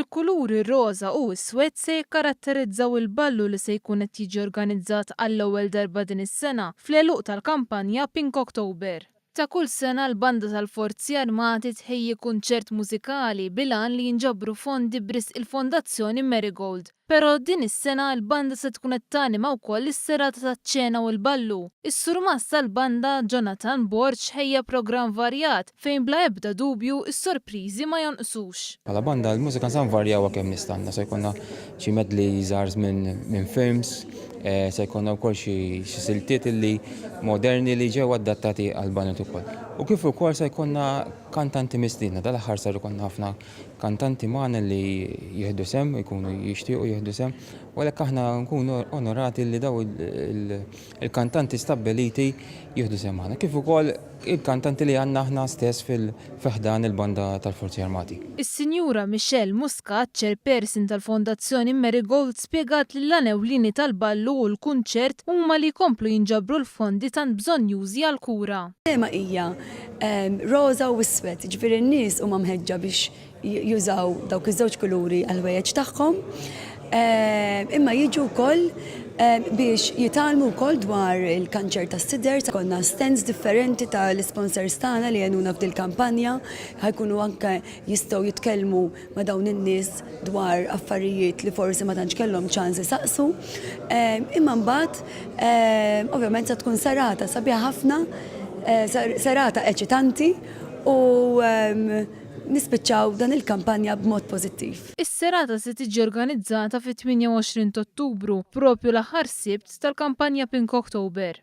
Il-kuluri roża u s-swed se jikkaratterizzaw il-ballu li se jkun qed jiġi organizzat għall-ewwel darba din is-sena fl-għeluq tal-kampanja Pink October. Ta' kull sena l-banda tal-Forzi Armati tħejji kunċert mużikali bilan li jinġabru fondi b'risq il-Fondazzjoni Marigold. Però din is-sena l-banda se tkun qed tanima wkoll is-serata taċ-ċena u l-ballu. Is-surmas tal-banda Jonathan Borch ħejja programm varjat fejn bla ebda dubju is-sorpriżi ma jonqsux. Bħala banda l-mużika nsan varjawa kemm nistanna, se jkollna xi medley żgħar minn films, se jkollna wkoll xi siltiet li moderni li ġew adattati għall-banet ukoll. U kif ukoll se jkollna kantanti mistiedna, dal-aħħar sar ikollna ħafna kantanti magħna li jieħdu sem, jkunu jixtiequ jieħdu sem, u għalhekk aħna nkunu onorati li daw il-kantanti stabbiliti jieħdu sem magħna. Kif ukoll il-kantanti li għandna aħna stess fil-ħdan il-banda tal-Forzi Armati. Is-Sinjura Michelle Muscat, chairperson tal-Fondazzjoni Marigold, spjegat li l-għanewlieni tal-ballu u l-kunċert huma li jkomplu jinġabru l-fondi tant bżonjużi għall-kura. Tema hija roża u iswed, ġifieri n-nies huma mħeġġa biex jużaw dawk iż-żewġ kuluri għall-wejjeġ tagħhom, imma jiġu wkoll biex jitalmu wkoll dwar il-kanċer tas-sider. Konna stands differenti tal-sponsors tagħna li għenuna f'dil kampanja, ħajkunu anke jistgħu jitkellmu ma' dawn in-nies dwar affarijiet li forsi ma tantx kellhom ċans isaqsu. Imma mbagħad ovvjament se tkun serata sabiħa ħafna, serata eċitanti u nispiċċaw dan il-kampanja b'mod pożittiv. Is-serata se tiġi organizzata fit-28 Ottubru, propju l-aħħar sibt tal-kampanja Pink October.